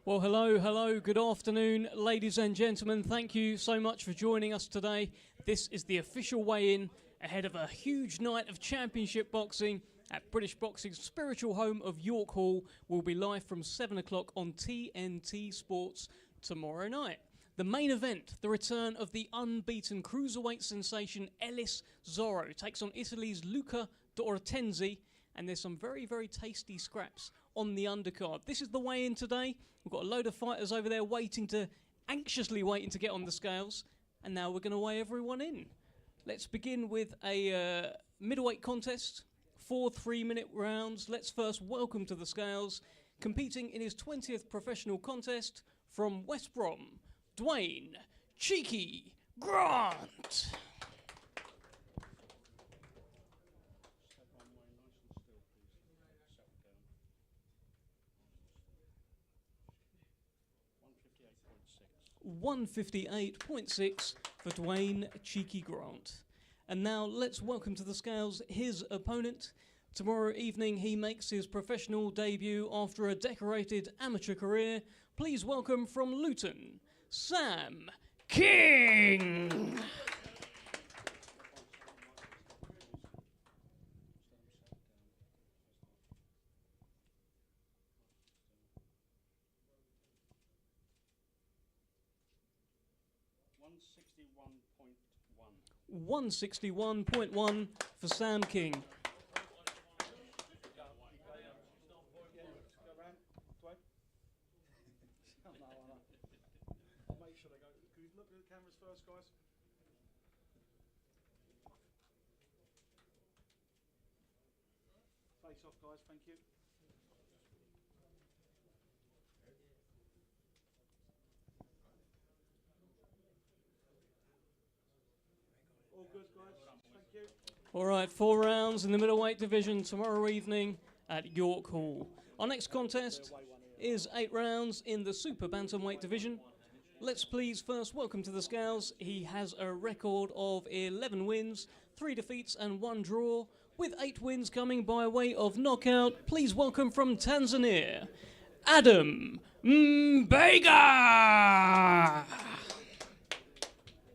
Well, hello, good afternoon, ladies and gentlemen. Thank you so much for joining us today. This is the official weigh-in ahead of a huge night of championship boxing at British Boxing's spiritual home of York Hall. We'll be live from 7 o'clock on TNT Sports tomorrow night. The main event, the return of the unbeaten cruiserweight sensation Ellis Zorro, takes on Italy's Luca D'Ortenzi, and there's some very, very tasty scraps on the undercard. This is the weigh-in today. We've got a load of fighters over there anxiously waiting to get on the scales, and now we're going to weigh everyone in. Let's begin with a middleweight contest, 4 3-minute rounds. Let's first welcome to the scales, competing in his 20th professional contest from West Brom, Dwayne Cheeky Grant. $158.6 for Dwayne Cheeky Grant. And now let's welcome to the scales his opponent. Tomorrow evening he makes his professional debut after a decorated amateur career. Please welcome from Luton, Sam King. $161.1 for Sam King. Make sure they go. Can you look at the cameras first, guys? Face off, guys. Thank you. All good, guys. Thank you. All right, 4 rounds in the middleweight division tomorrow evening at York Hall. Our next contest is 8 rounds in the super bantamweight division. Let's please first welcome to the scales. He has a record of 11 wins, 3 defeats and 1 draw, with 8 wins coming by way of knockout. Please welcome from Tanzania, Adam Mbega.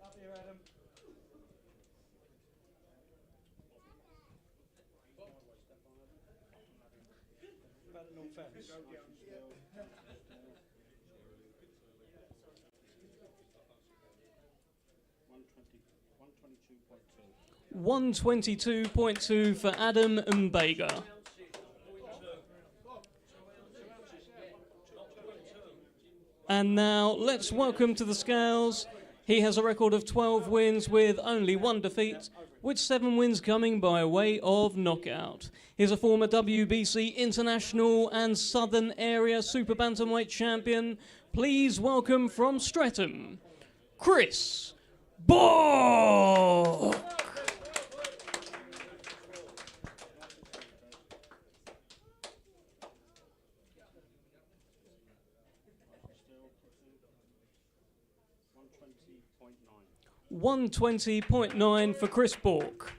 Up here, Adam. About the north end. 122.2 for Adam Mbega. And now let's welcome to the scales. He has a record of 12 wins with only 1 defeat, with 7 wins coming by way of knockout. He's a former WBC International and Southern Area Super Bantamweight champion. Please welcome from Streatham, Chris Bourke. $120.9 for Chris Bourke.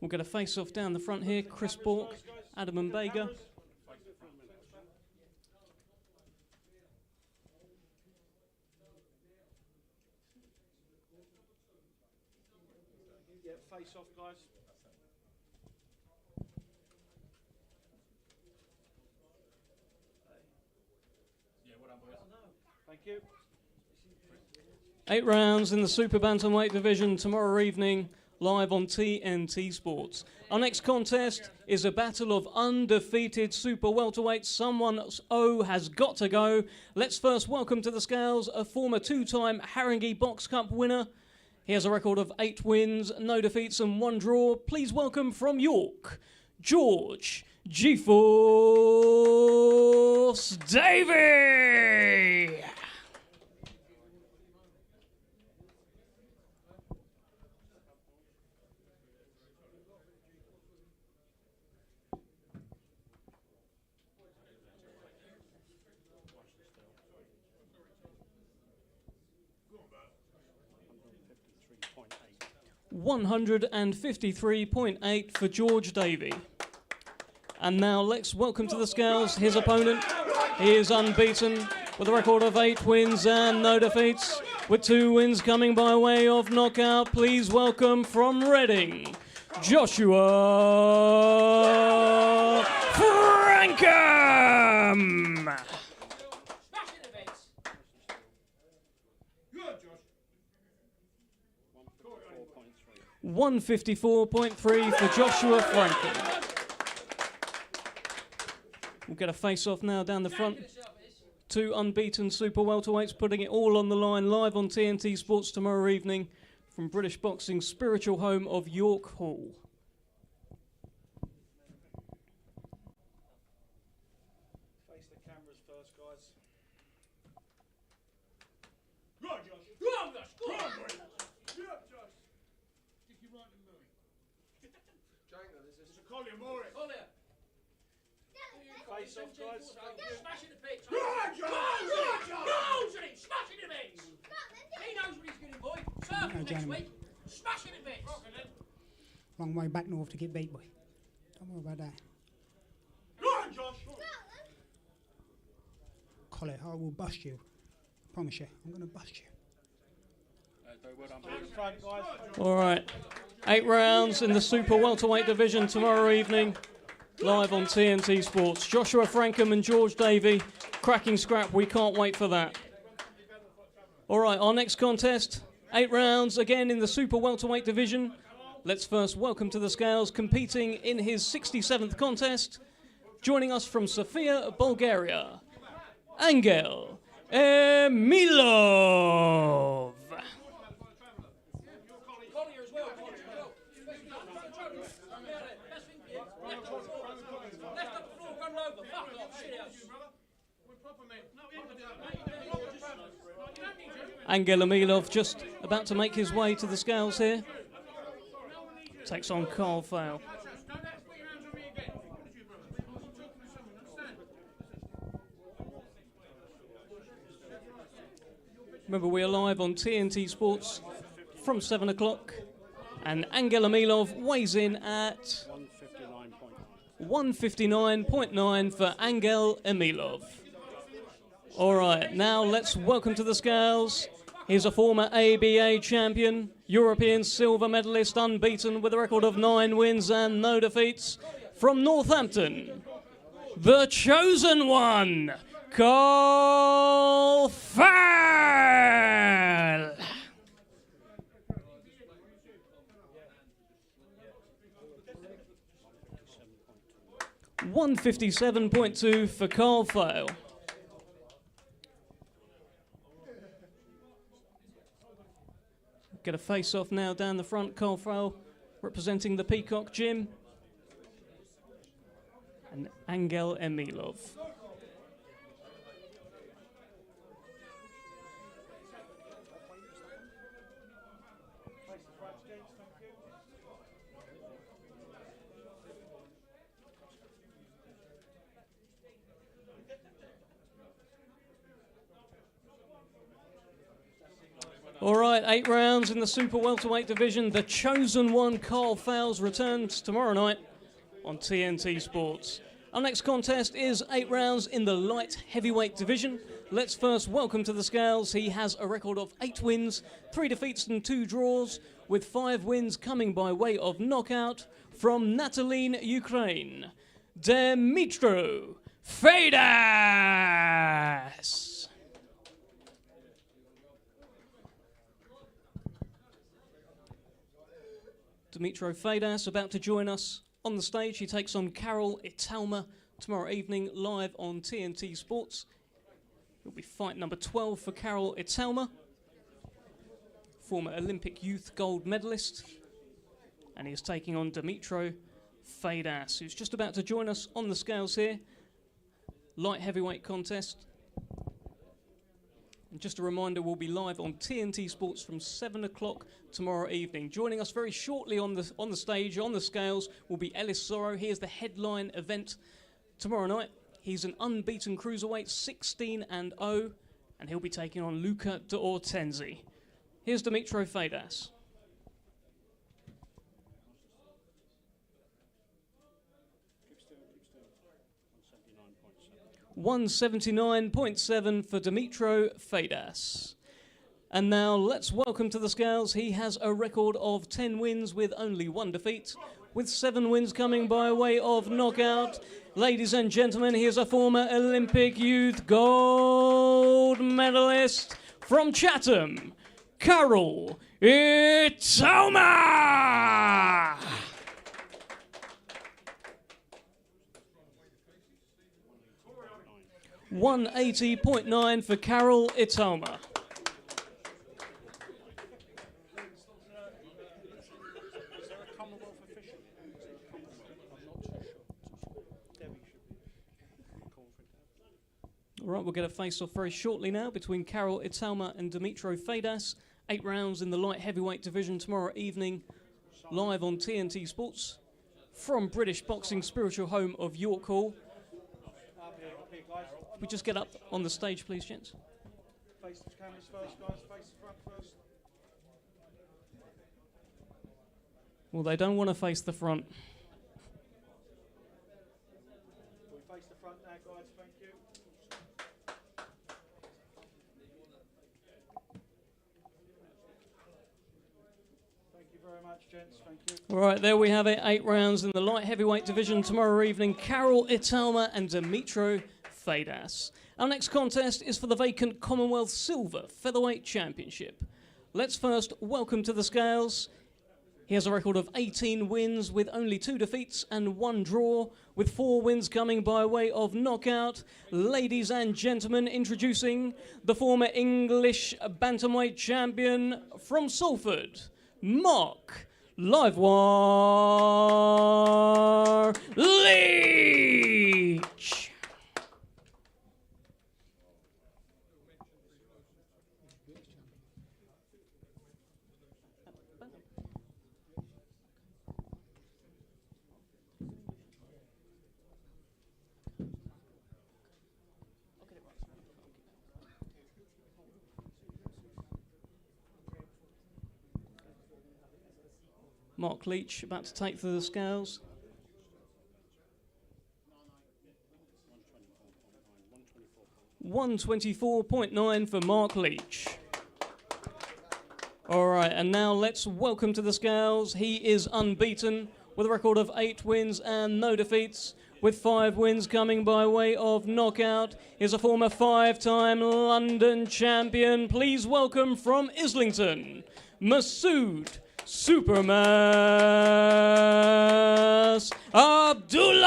We'll get a face-off down the front here. Chris Bourke, Adam Mbega. Yeah, face off, guys. Thank you. 8 rounds in the Super Bantamweight division tomorrow evening, live on TNT Sports. Our next contest is a battle of undefeated super welterweights. Someone's O has got to go. Let's first welcome to the scales a former 2-time Haringey Box Cup winner. He has a record of 8 wins, no defeats and 1 draw. Please welcome from York, George G-Force Davey. $153.8 for George Davey. And now let's welcome to the scales his opponent. He is unbeaten with a record of 8 wins and no defeats, with 2 wins coming by way of knockout. Please welcome from Reading, Joshua Frankham. 154.3 for Joshua Frankham. We'll get a face-off now down the front. 2 unbeaten super welterweights putting it all on the line live on TNT Sports tomorrow evening from British boxing's spiritual home of York Hall. Face the cameras first, guys. Go on, Josh. Go on, Josh. Go on, boy. Yeah, Josh. Stick you right in the middle. Jango, this is a collier, Maury. Collier. Face off, guys. Smash in the pitch. Go on, Josh. Go on, Josh. Goes in it. Smash in the pitch. He knows what he's getting, boy. Circle next week. Smash in the pitch. Long way back north to get beat, boy. Don't worry about that. Go on, Josh. Collie, I will bust you. Promise you, I'm going to bust you. Front, guys. All right, 8 rounds in the super welterweight division tomorrow evening, live on TNT Sports. Joshua Frankham and George Davey, cracking scrap. We can't wait for that. All right, our next contest, 8 rounds again in the super welterweight division. Let's first welcome to the scales, competing in his 67th contest, joining us from Sofia, Bulgaria, Angel Emilov. Angel Emilov just about to make his way to the scales here. Takes on Carl Fail. Remember, we are live on TNT Sports from 7 o'clock. And Angel Emilov weighs in at 159.9 for Angel Emilov. All right, now let's welcome to the scales. He's a former ABA champion, European silver medalist, unbeaten with a record of 9 wins and no defeats. From Northampton, the chosen one, Carl Fail. 157.2 for Carl Fail. Get a face-off now down the front. Carl Fail representing the Peacock Gym. And Angel Emilov. All right, 8 rounds in the super welterweight division. The chosen one, Carl Fails, returns tomorrow night on TNT Sports. Our next contest is 8 rounds in the light heavyweight division. Let's first welcome to the scales. He has a record of 8 wins, 3 defeats and 2 draws, with 5 wins coming by way of knockout. From Nataline, Ukraine, Dmitro Feidas. Dmitro Feidas about to join us on the stage. He takes on Karol Itauma tomorrow evening live on TNT Sports. It'll be fight number 12 for Karol Itauma, former Olympic youth gold medalist. And he is taking on Dmitro Feidas, who's just about to join us on the scales here. Light heavyweight contest. And just a reminder, we'll be live on TNT Sports from 7 o'clock tomorrow evening. Joining us very shortly on the stage, on the scales, will be Ellis Zorro. He is the headline event tomorrow night. He's an unbeaten cruiserweight, 16-0, and he'll be taking on Luca D'Ortenzi. Here's Dmitro Feidas. 179.7 for Dimitro Fadas. And now let's welcome to the scales. He has a record of 10 wins with only 1 defeat, with 7 wins coming by way of knockout. Ladies and gentlemen, he is a former Olympic youth gold medalist from Chatham, Karol Itauma! 180.9 for Karol Itauma. All right, we'll get a face-off very shortly now between Karol Itauma and Dimitro Fadas. 8 rounds in the light heavyweight division tomorrow evening, live on TNT Sports from British boxing's spiritual home of York Hall. We just get up on the stage, please, gents. Face the cameras first, guys. Face the front first. Well, they don't want to face the front. We face the front now, guys. Thank you. Thank you very much, gents. Thank you. All right, there we have it. 8 rounds in the light heavyweight division tomorrow evening. Karol Itauma and Dimitro Fadas. Our next contest is for the vacant Commonwealth Silver Featherweight Championship. Let's first welcome to the scales. He has a record of 18 wins with only 2 defeats and 1 draw, with 4 wins coming by way of knockout. Ladies and gentlemen, introducing the former English Bantamweight champion from Salford, Marc Leach. Marc Leach about to take to the scales. $124.9 for Marc Leach. All right, and now let's welcome to the scales. He is unbeaten with a record of 8 wins and no defeats, with 5 wins coming by way of knockout. He's a former 5-time London champion. Please welcome from Islington, Masood Abdulah.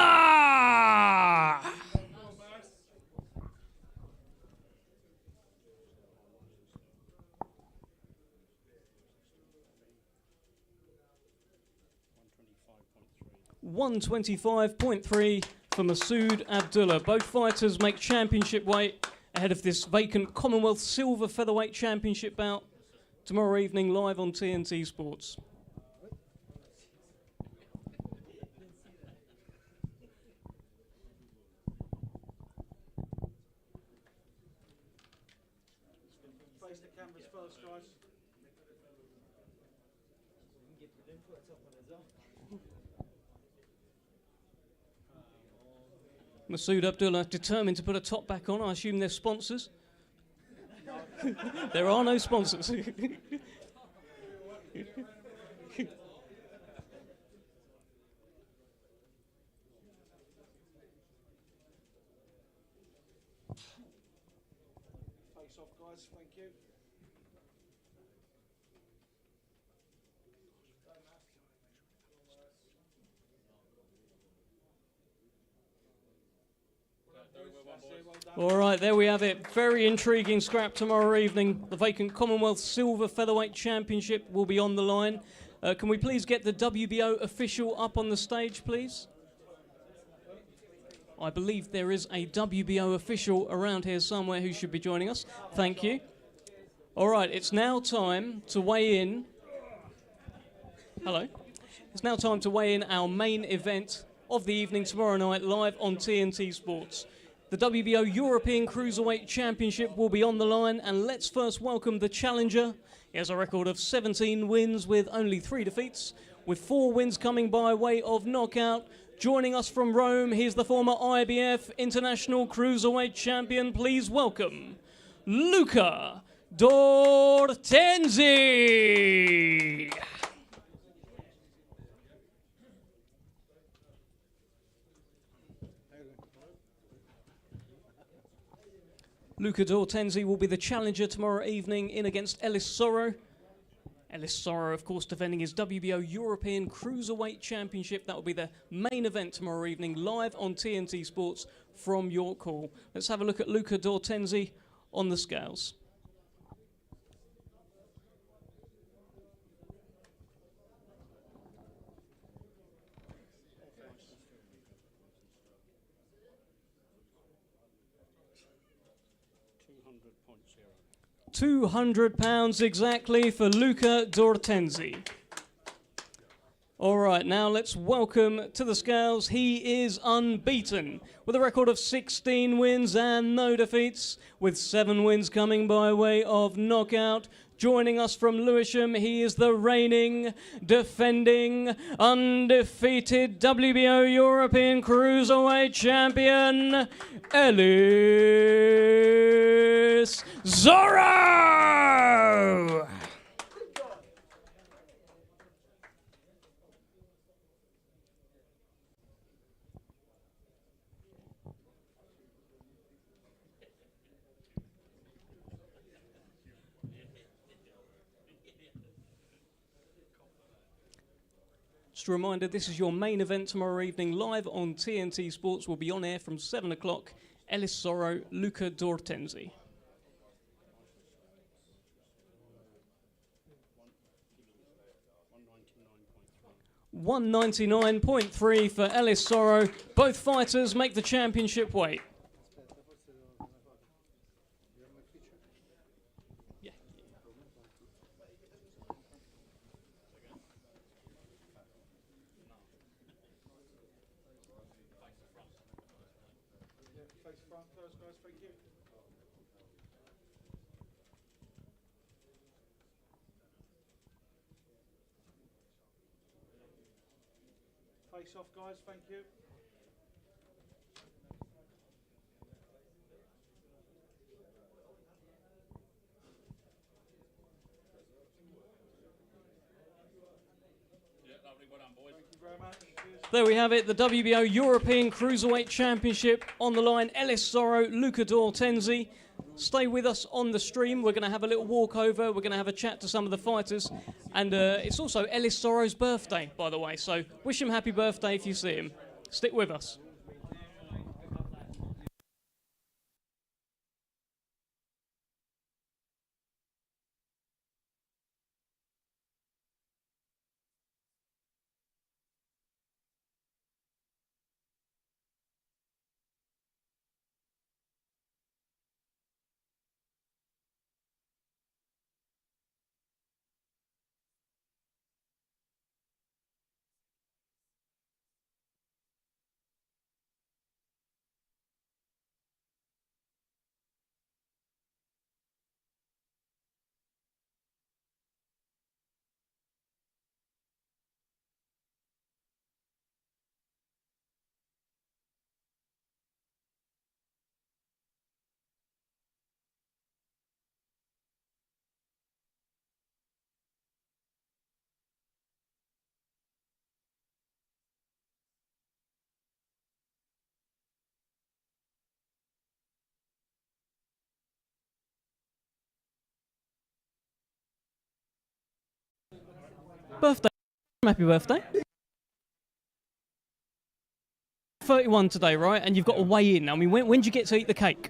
$125.3 for Masood Abdulah. Both fighters make championship weight ahead of this vacant Commonwealth Silver Featherweight Championship bout tomorrow evening live on TNT Sports. Face the cameras first, guys. Masood Abdulah determined to put a top back on. I assume they're sponsors. There are no sponsors. Face off, guys. Thank you. All right, there we have it. Very intriguing scrap tomorrow evening. The vacant Commonwealth Silver Featherweight Championship will be on the line. Can we please get the WBO official up on the stage, please? I believe there is a WBO official around here somewhere who should be joining us. Thank you. All right, it's now time to weigh in. Hello. It's now time to weigh in our main event of the evening tomorrow night live on TNT Sports. The WBO European Cruiserweight Championship will be on the line, and let's first welcome the challenger. He has a record of 17 wins with only 3 defeats, with 4 wins coming by way of knockout. Joining us from Rome, he's the former IBF International Cruiserweight Champion. Please welcome Luca D'Ortenzi. Luca D'Ortenzi will be the challenger tomorrow evening in against Ellis Zorro. Ellis Zorro, of course, defending his WBO European Cruiserweight Championship. That will be the main event tomorrow evening, live on TNT Sports from York Hall. Let's have a look at Luca D'Ortenzi on the scales. £200 exactly for Luca D'Ortenzi. All right, now let's welcome to the scales. He is unbeaten with a record of 16 wins and no defeats, with 7 wins coming by way of knockout. Joining us from Lewisham, he is the reigning, defending, undefeated WBO European Cruiserweight Champion, Ellis Zorro! Just a reminder, this is your main event tomorrow evening, live on TNT Sports. Will be on air from 7 o'clock. Ellis Zorro, Luca D'Ortenzi. $199.3 for Ellis Zorro. Both fighters make the championship weight. Face off, guys. Thank you. There we have it, the WBO European Cruiserweight Championship on the line. Ellis Zorro, Luca D'Ortenzi. Stay with us on the stream. We're going to have a little walk over. We're going to have a chat to some of the fighters. And it's also Ellis Zorro's birthday, by the way. So wish him happy birthday if you see him. Stick with us. Birthday. Happy birthday. 31 today, right? And you've got to weigh in. I mean, when do you get to eat the cake?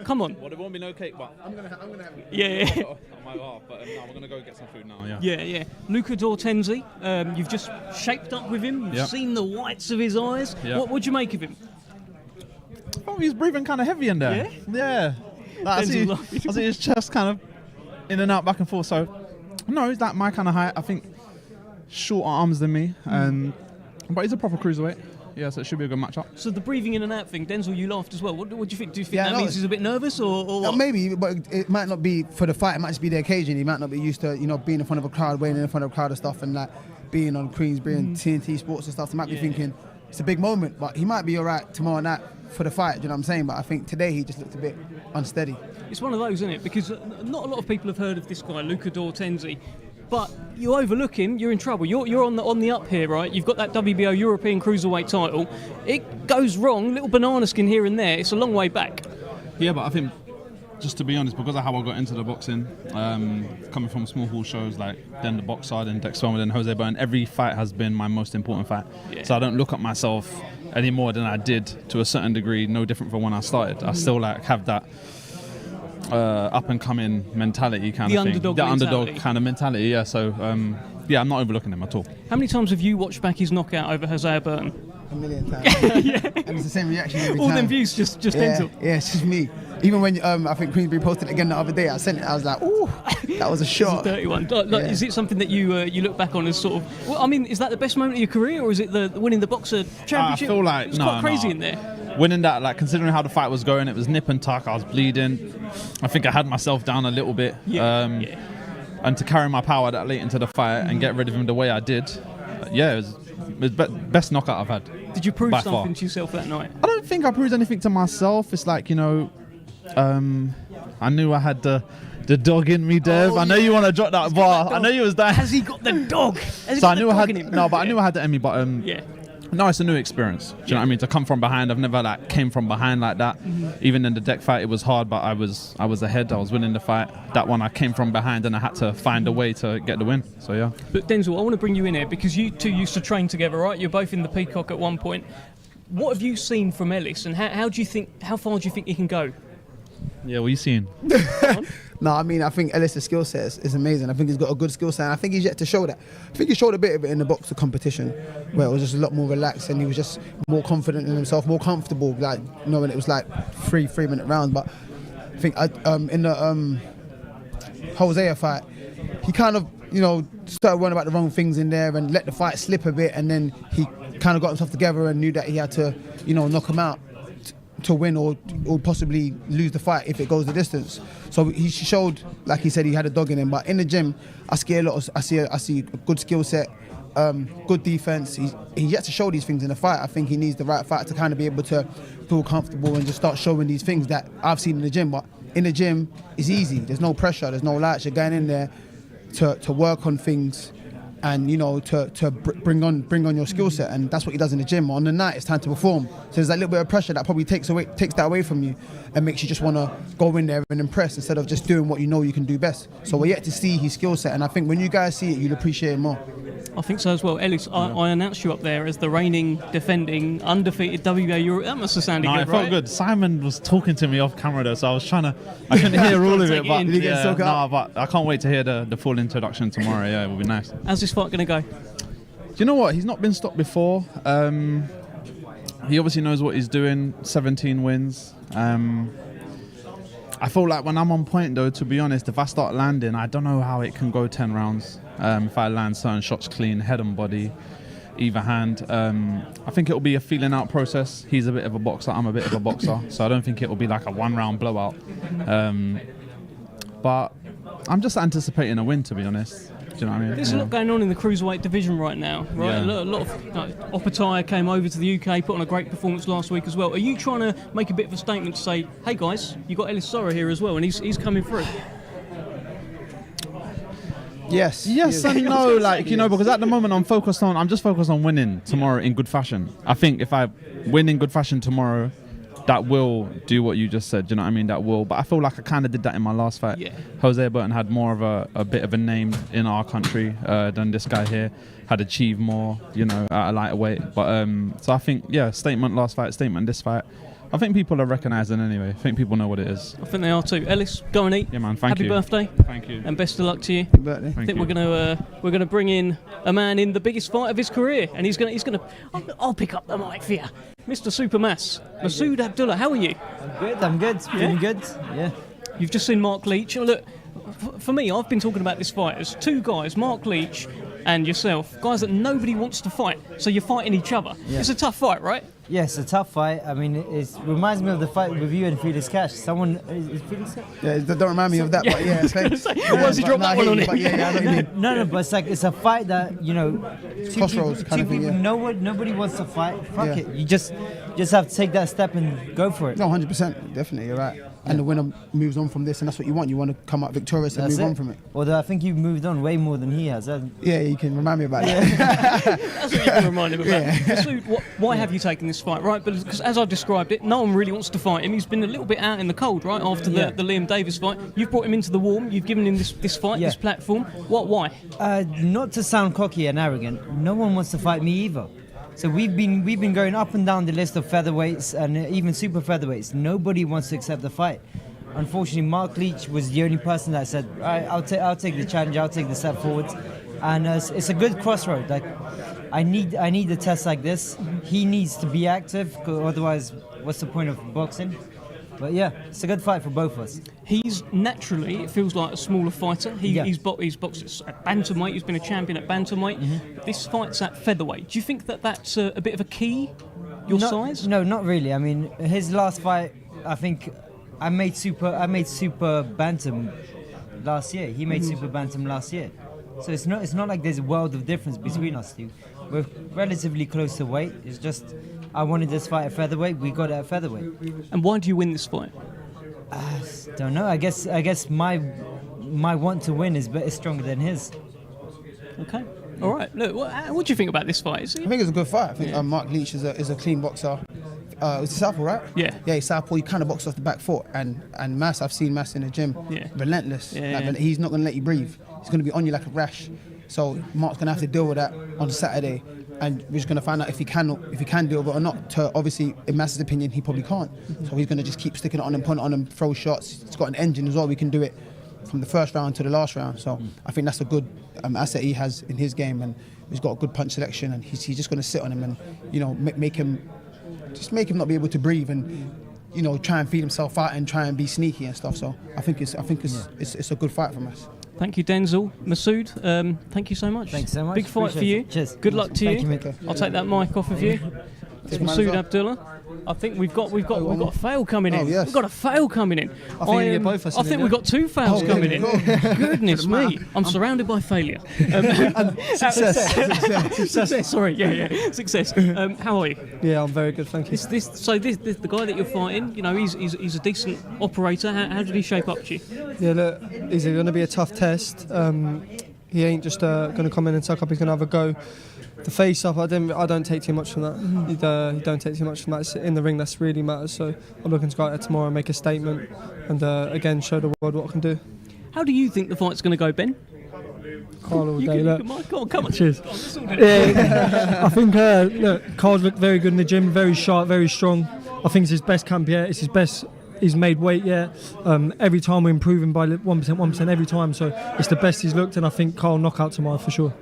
Come on. Well, there won't be no cake, but I'm gonna have it. Yeah. On my behalf, but no, we're gonna go get some food now. Yeah. Yeah. Luca D'Ortenzi, you've just shaped up with him. You've seen the whites of his eyes. Yeah. What do you make of him? Oh, he's breathing kind of heavy in there. Yeah. Like, I see his chest kind of in and out, back and forth. So, no, he's like my kind of height. I think shorter arms than me, but he's a proper cruiserweight. Yeah, so it should be a good matchup. So the breathing in and out thing, Denzel, you laughed as well. What do you think? Do you think that means he's a bit nervous, or what? Maybe, but it might not be for the fight. It might just be the occasion. He might not be used to, being in front of a crowd, weighing in front of a crowd and stuff, and like being on Queensberry and TNT Sports and stuff. He might be thinking, it's a big moment. But he might be all right tomorrow night for the fight. Do you know what I'm saying? But I think today he just looked a bit unsteady. It's one of those, isn't it? Because not a lot of people have heard of this guy, Luca D'Ortenzi. But you overlook him, you're in trouble. You're on the up here, right? You've got that WBO European Cruiserweight title. It goes wrong, little banana skin here and there. It's a long way back. Yeah, but I think, just to be honest, because of how I got into the boxing, coming from small hall shows like then the Boxer, then Dexter, then Jose Byrne, every fight has been my most important fight. Yeah. So I don't look at myself any more than I did to a certain degree, no different from when I started. I still have that up and coming mentality kind of thing. The underdog kind of mentality, yeah. So I'm not overlooking him at all. How many times have you watched back his knockout over Jose Byrne? A million times. Yeah. And it's the same reaction every All time. them views just enter. Yeah, it's just me. Even when I think Queensberry posted it again the other day, I sent it. I was like, "Ooh, that was a shot." It's a dirty one. Is it something that you look back on as sort of? Well, I mean, is that the best moment of your career, or is it the winning the Boxer Championship? I feel like it's quite crazy in there. Winning that, like considering how the fight was going, it was nip and tuck. I was bleeding. I think I had myself down a little bit. And to carry my power that late into the fight and get rid of him the way I did, it was best knockout I've had. Did you prove something to yourself that night? I don't think I proved anything to myself. It's like, I knew I had the dog in me, Dev. I know you want to drop that bar. I know you was there. Has he got the dog? So I knew I had I knew I had the Emmy, but yeah. No, it's a new experience. Do you know what I mean? To come from behind, I've never came from behind like that. Even in the deck fight, it was hard, but I was ahead. I was winning the fight. That one, I came from behind, and I had to find a way to get the win. So yeah. But Denzel, I want to bring you in here because you two used to train together, right? You're both in the Peacock at one point. What have you seen from Ellis, and how far do you think he can go? Yeah, what are you seeing? No, I mean, I think Ellis' skill set is amazing. I think he's got a good skill set, and I think he's yet to show that. I think he showed a bit of it in the boxer competition, where it was just a lot more relaxed, and he was just more confident in himself, more comfortable, like, when it was like three-minute rounds. But I think in the Hosea fight, he kind of, started worrying about the wrong things in there and let the fight slip a bit, and then he kind of got himself together and knew that he had to, knock him out to win or possibly lose the fight if it goes the distance. So he showed, like he said, he had a dog in him. But in the gym, I see a good skill set, good defense. He's yet to show these things in the fight. I think he needs the right fight to kind of be able to feel comfortable and just start showing these things that I've seen in the gym. But in the gym, it's easy. There's no pressure. There's no lights. You're going in there to work on things and to bring on your skill set, and that's what he does in the gym. On the night, it's time to perform. So there's that little bit of pressure that probably takes that away from you and makes you just want to go in there and impress instead of just doing what you can do best. So we're yet to see his skill set, and I think when you guys see it, you'll appreciate it more. I think so as well. Ellis, I announced you up there as the reigning, defending, undefeated WBO Euro. That must have sounded good, right? No, it felt good. Simon was talking to me off camera though, so I was I couldn't hear all of it, but but I can't wait to hear the full introduction tomorrow. Yeah, it will be nice. How's this fight going to go? Do you know what? He's not been stopped before. He obviously knows what he's doing. 17 wins. I feel like when I'm on point though, to be honest, if I start landing, I don't know how it can go 10 rounds. If I land certain shots clean, head and body, either hand. I think it'll be a feeling out process. He's a bit of a boxer, I'm a bit of a boxer, so I don't think it'll be like a 1 round blowout. But I'm just anticipating a win, to be honest. Do you know what I mean? There's a lot going on in the cruiserweight division right now, right? Yeah. A lot of Opataya came over to the UK, put on a great performance last week as well. Are you trying to make a bit of a statement to say, hey guys, you got Ellis Zorro here as well, and he's coming through? Yes and no, because at the moment I'm just focused on winning tomorrow in good fashion. I think if I win in good fashion tomorrow, that will do what you just said. Do you know what I mean? That will. But I feel like I kind of did that in my last fight. Yeah. Jose Burton had more of a bit of a name in our country than this guy here. Had achieved more, at a lighter weight. But so I think, statement last fight, statement this fight. I think people are recognising anyway. I think people know what it is. I think they are too. Ellis, go and eat. Yeah, man. Thank you. Happy birthday. Thank you. And best of luck to you. Happy birthday. I think we're gonna bring in a man in the biggest fight of his career, and he's gonna. I'll pick up the mic for you, Mr. Supermass, Masood Abdulah. How are you? I'm good. Feeling good. Yeah. You've just seen Marc Leach. Look, for me, I've been talking about this fight as two guys, Marc Leach and yourself, guys that nobody wants to fight, so you're fighting each other. Yeah. It's a tough fight, right? Yeah, it's a tough fight. I mean, it reminds me of the fight with you and Felix Cash. Someone is Felix Cash? Yeah, don't remind me of that, but yeah, it's like, Once he dropped that one on him. Yeah, I know what you mean. No, but it's like it's a fight that Crossroads kind of thing, yeah. Nobody wants to fight. Fuck it. You just have to take that step and go for it. No, 100%, definitely, you're right. And the winner moves on from this, and that's what you want. You want to come out victorious and move on from it. Although I think you've moved on way more than he has. Yeah, you can remind me about it. That's what you can remind him about. Masood, why have you taken this fight, right? Because as I've described it, no one really wants to fight him. He's been a little bit out in the cold, right, after the Liam Davis fight. You've brought him into the warm. You've given him this fight, this platform. Why? Not to sound cocky and arrogant, no one wants to fight me either. So we've been going up and down the list of featherweights and even super featherweights. Nobody wants to accept the fight. Unfortunately, Marc Leach was the only person that said, "All right, I'll take the challenge. I'll take the step forward." And it's a good crossroad. Like I need a test like this. He needs to be active, 'cause otherwise, what's the point of boxing? But yeah, it's a good fight for both of us. He's naturally, it feels like a smaller fighter. He's boxed at bantamweight. He's been a champion at bantamweight. This fight's at featherweight. Do you think that's a bit of a key? Your size? No, not really. I mean, his last fight, I think, I made super bantam last year. He made super bantam last year. So it's not like there's a world of difference between us two. We're relatively close to weight. It's just I wanted this fight at featherweight. We got it at featherweight. And why do you win this fight? Don't know. I guess my want to win is stronger than his. Okay. All right. Look, what do you think about this fight? I think it's a good fight. I think Marc Leach is a clean boxer. It's a southpaw, right? Yeah. Yeah, he's southpaw. He kind of boxes off the back foot. And Mas, I've seen Mas in the gym. Yeah. Relentless. Yeah, like, he's not going to let you breathe. He's going to be on you like a rash. So Mark's going to have to deal with that on Saturday. And we're just going to find out if he can deal with it or not. Obviously, in Mas's opinion, he probably can't. So he's going to just keep sticking it on him, putting it on him, throw shots. He's got an engine as well. We can do it from the first round to the last round. So I think that's a good asset he has in his game. And he's got a good punch selection. And he's just going to sit on him and, make him not be able to breathe and, try and feed himself out and try and be sneaky and stuff. So I think it's a good fight from us. Thank you, Denzel. Masood, thank you so much. Thanks so much. Big fight for you. Cheers. Good luck to you. Thank you. I'll take that mic off of you. It's Masood Abdulah. I think we've got a fail coming in. Oh, yes. We've got a fail coming in. I think we've got two fails coming in. Goodness me, I'm surrounded by failure. Success. Sorry, success. How are you? Yeah, I'm very good, thank you. This the guy that you're fighting. He's a decent operator. How did he shape up to you? Yeah, look, is it going to be a tough test? He ain't just going to come in and suck up. He's going to have a go. The face up, I don't take too much from that. He don't take too much from that. It's in the ring that's really matters. So I'm looking to go out there tomorrow and make a statement, and again show the world what I can do. How do you think the fight's going to go, Ben? Carl all day. Come on. Cheers. I think Carl's looked very good in the gym, very sharp, very strong. I think it's his best camp yet. It's his best. He's made weight yet. Every time we're improving by 1% every time. So it's the best he's looked, and I think Carl knockout tomorrow for sure.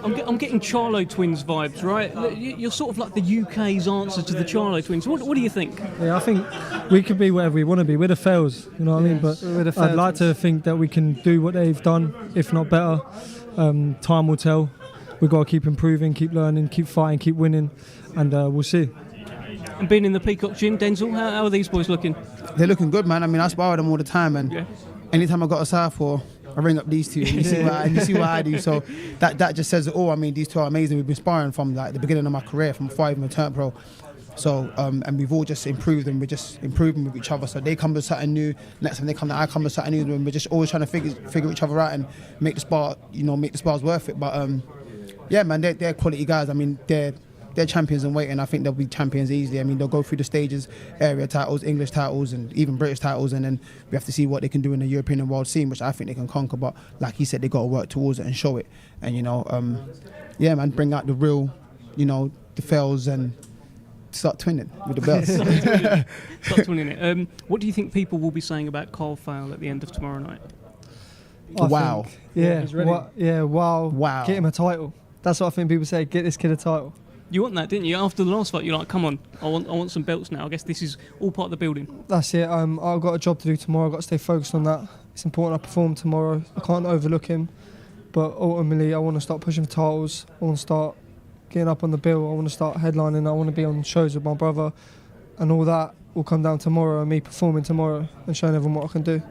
I'm getting Charlo Twins vibes, right? You're sort of like the UK's answer to the Charlo Twins. What do you think? Yeah, I think we could be whatever we want to be. We're the fails, you know what I mean? But I'd like to think that we can do what they've done, if not better. Time will tell. We've got to keep improving, keep learning, keep fighting, keep winning, and we'll see. And being in the Peacock Gym, Denzel, how are these boys looking? They're looking good, man. I mean, I spar with them all the time, and anytime I got a southpaw, I ring up these two, and you see what I do. So that just says it all. I mean, these two are amazing. We've been sparring from like the beginning of my career, from before I even turned pro. So and we've all just improved, and we're just improving with each other. So they come with something new. Next time they come, I come with something new, and we're just always trying to figure each other out and make the spars worth it. But yeah, man, they're quality guys. I mean, they're champions in weight, and I think they'll be champions easily. I mean, they'll go through the stages, area titles, English titles, and even British titles, and then we have to see what they can do in the European and world scene, which I think they can conquer. But like he said, they got to work towards it and show it. And yeah, man, bring out the real, the fails and start twinning with the belts. Start twinning it. What do you think people will be saying about Carl Fail at the end of tomorrow night? Wow. Wow. Get him a title. That's what I think people say. Get this kid a title. You want that, didn't you? After the last fight, you're like, come on, I want some belts now. I guess this is all part of the building. That's it. I've got a job to do tomorrow. I've got to stay focused on that. It's important I perform tomorrow. I can't overlook him. But ultimately, I want to start pushing for titles. I want to start getting up on the bill. I want to start headlining. I want to be on shows with my brother, and all that will come down tomorrow and me performing tomorrow and showing everyone what I can do.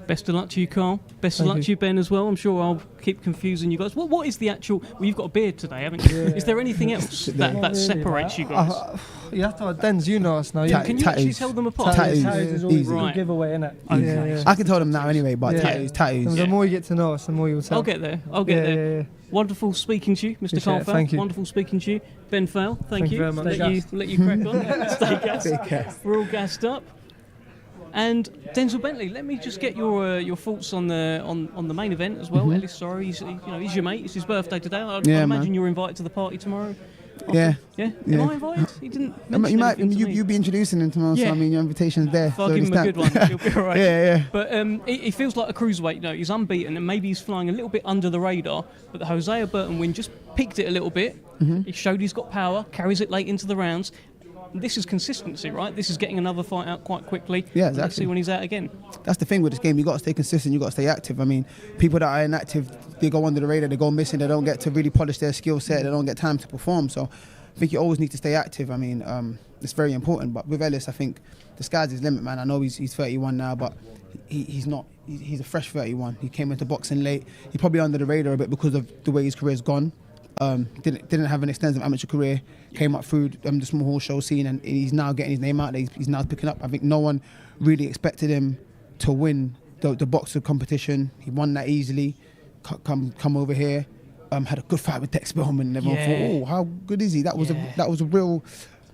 Best of luck to you, Carl. Best of luck to you, Ben, as well. I'm sure I'll keep confusing you guys. What is the actual... Well, you've got a beard today, haven't you? Is there anything else that separates you guys? You have to Dens, you know us now. Can you actually tell them apart? Tattoos is always Right. a good giveaway, innit? Okay. I can tell them now anyway, but tattoos. The more you get to know us, the more you'll tell. I'll get there. I'll get there. Yeah. Wonderful speaking to you, Mr. Carl Fail. Thank you. Wonderful speaking to you. Ben Fail, thank you. Very much. Let you crack on. Stay gassed. We're all gassed up. And Denzel Bentley, let me just get your thoughts on the main event as well. Ellis Zorro, he's your mate. It's his birthday today. I imagine you're invited to the party tomorrow. Yeah. Yeah. Am I invited? He didn't. You might. anything to me. You'll be introducing him tomorrow. So I mean, your invitation's there. I'll give him a good one. He'll be all right. Yeah. But he feels like a cruiserweight. No, he's unbeaten, and maybe he's flying a little bit under the radar. But the Hosea Burton win just peaked it a little bit. He showed he's got power, carries it late into the rounds. This is consistency, right? This is getting another fight out quite quickly. Yeah, exactly. Let's see when he's out again. That's the thing with this game. You got to stay consistent. You got to stay active. I mean, people that are inactive, they go under the radar. They go missing. They don't get to really polish their skill set. They don't get time to perform. So, I think you always need to stay active. I mean, it's very important. But with Ellis, I think the sky's his limit, man. I know he's 31 now, but he's not. He's a fresh 31. He came into boxing late. He's probably under the radar a bit because of the way his career's gone. Didn't have an extensive amateur career. Came up through the small hall show scene, and he's now getting his name out there. He's now picking up. I think no one really expected him to win the boxer competition. He won that easily. Come over here. Had a good fight with Dex Bowman, and everyone thought, "Oh, how good is he?" That was a real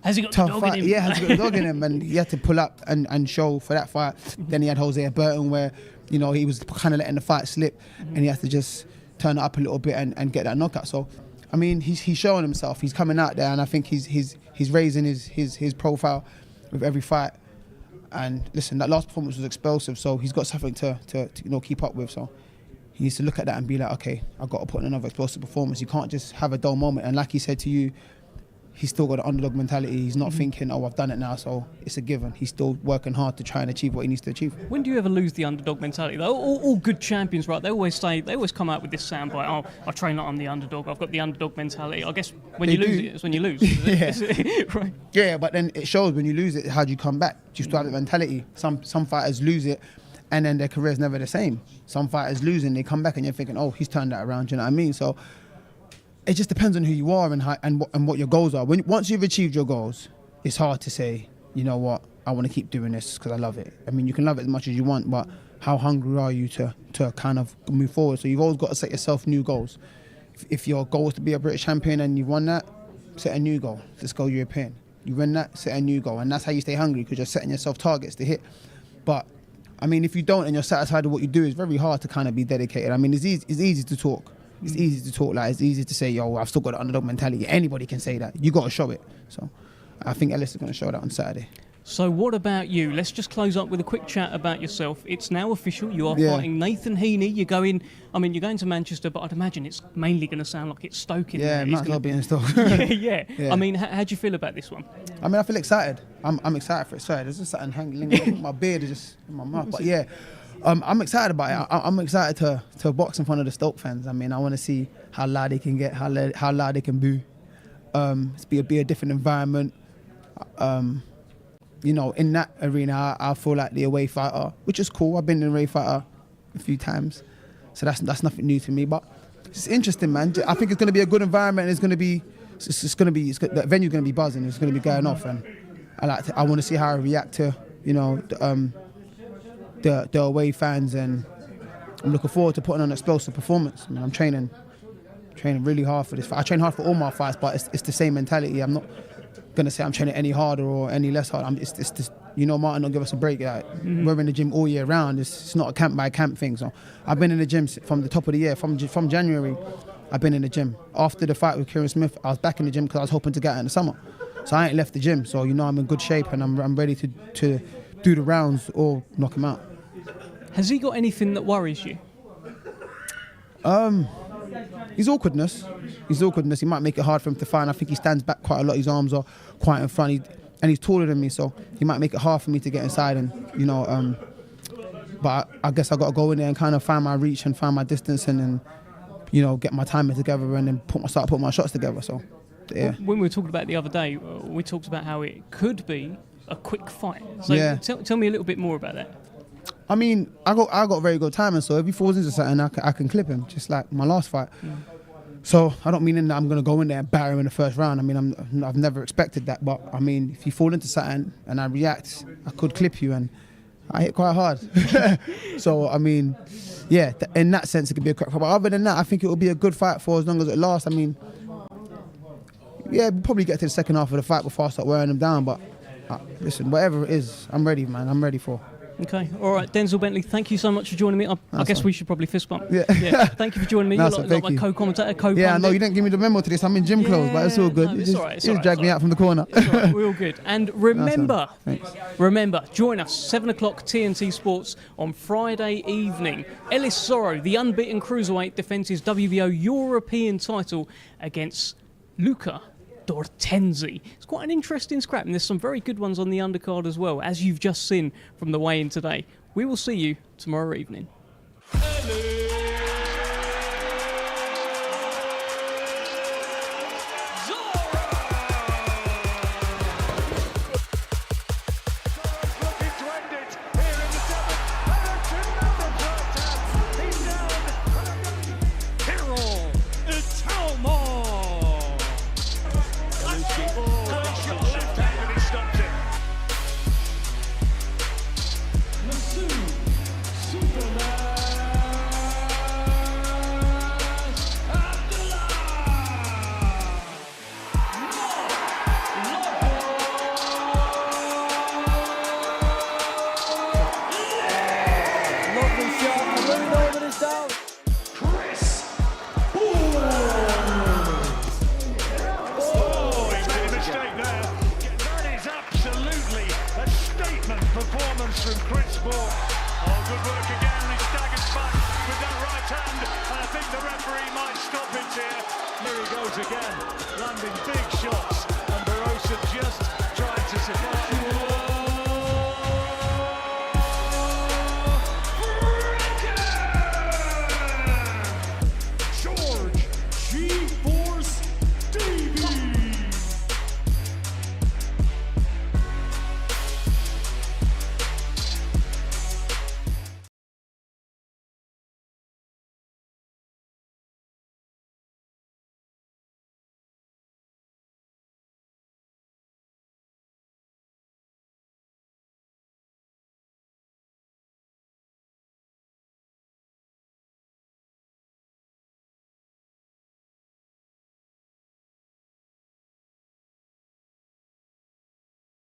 Has he got tough the dog fight. in him? Yeah, has he got the dog in him, and he had to pull up and show for that fight. Then he had Hosea Burton, where he was kind of letting the fight slip, and he had to just turn it up a little bit and get that knockout. So, I mean, he's showing himself. He's coming out there, and I think he's raising his profile with every fight. And listen, that last performance was explosive, so he's got something to keep up with. So he needs to look at that and be like, okay, I've got to put in another explosive performance. You can't just have a dull moment. And like he said to you, he's still got an underdog mentality. He's not thinking, oh, I've done it now, so it's a given. He's still working hard to try and achieve what he needs to achieve. When do you ever lose the underdog mentality, though? All good champions, right? They always come out with this soundbite, oh, I train like I'm the underdog, I've got the underdog mentality. I guess when you lose it, it's when you lose. Right. Yeah, but then it shows when you lose it, how do you come back? Do you still have the mentality? Some fighters lose it, and then their career's never the same. Some fighters lose and they come back and you're thinking, oh, he's turned that around, do you know what I mean? So it just depends on who you are and what your goals are. Once you've achieved your goals, it's hard to say, you know what, I want to keep doing this because I love it. I mean, you can love it as much as you want, but how hungry are you to kind of move forward? So you've always got to set yourself new goals. If your goal is to be a British champion and you've won that, set a new goal. Let's go European. You win that, set a new goal. And that's how you stay hungry, because you're setting yourself targets to hit. But, I mean, if you don't and you're satisfied with what you do, it's very hard to kind of be dedicated. I mean, it's easy to talk. It's easy to talk, like it's easy to say, yo, I've still got an underdog mentality. Anybody can say that. You got to show it. So I think Ellis is going to show that on Saturday. So what about you? Let's just close up with a quick chat about yourself. It's now official. You are fighting Nathan Heaney. You're going to Manchester, but I'd imagine it's mainly going to sound like it's Stoke in there. Yeah, might as well be in Stoke. yeah. I mean, how do you feel about this one? I mean, I feel excited. I'm excited for it. Sorry, there's just something hanging. My beard is just in my mouth. But yeah, I'm excited about it. I'm excited to box in front of the Stoke fans. I mean, I want to see how loud they can get, how loud they can boo. It's be a different environment. In that arena, I feel like the away fighter, which is cool. I've been an away fighter a few times, so that's nothing new to me. But it's interesting, man. I think it's going to be a good environment. The venue's going to be buzzing. It's going to be going off, and I want to see how I react to the away fans, and I'm looking forward to putting on an explosive performance. I mean, I'm training really hard for this fight. I train hard for all my fights, but it's the same mentality. I'm not gonna say I'm training any harder or any less hard. It's just, Martin don't give us a break. We're in the gym all year round. It's not a camp by camp thing. So I've been in the gym from the top of the year, from January. I've been in the gym. After the fight with Kieran Smith, I was back in the gym because I was hoping to get out in the summer. So I ain't left the gym. So I'm in good shape, and I'm ready to do the rounds or knock him out. Has he got anything that worries you? His awkwardness. He might make it hard for him to find. I think he stands back quite a lot. His arms are quite in front. And he's taller than me, so he might make it hard for me to get inside. And but I guess I got to go in there and kind of find my reach and find my distance, and get my timing together, and then start putting my shots together. So yeah. When we were talking about it the other day, we talked about how it could be a quick fight. So Yeah. tell me a little bit more about that. I mean, I got very good timing, so if he falls into something, I can clip him, just like my last fight. So I don't mean in that I'm gonna go in there and batter him in the first round. I mean, I've never expected that, but I mean, if you fall into something and I react, I could clip you, and I hit quite hard. So I mean, yeah, in that sense, it could be a crack fight. But other than that, I think it will be a good fight for as long as it lasts. I mean, yeah, we'll probably get to the second half of the fight before I start wearing them down. But listen, whatever it is, I'm ready, man. I'm ready for. Okay, all right, Denzel Bentley, thank you so much for joining me. I guess we should probably fist bump. Yeah. Thank you for joining me. You're like my co-commentator, co-pundit. Yeah, I know you didn't give me the memo to this. I'm in gym clothes, but it's all good. No, you it's just, all right, it's you all just right, dragged me out from the corner. It's all right, we're all good. And remember, Thanks. join us 7 o'clock TNT Sports on Friday evening. Ellis Zorro, the unbeaten cruiserweight, defends his WBO European title against Luca D'Ortenzi. It's quite an interesting scrap, and there's some very good ones on the undercard as well, as you've just seen from the weigh-in today. We will see you tomorrow evening. Karol Itauma. Masood performance from Bourke. Oh, good work again. He staggers back with that right hand, and I think the referee might stop it here. Here he goes again, landing big shots.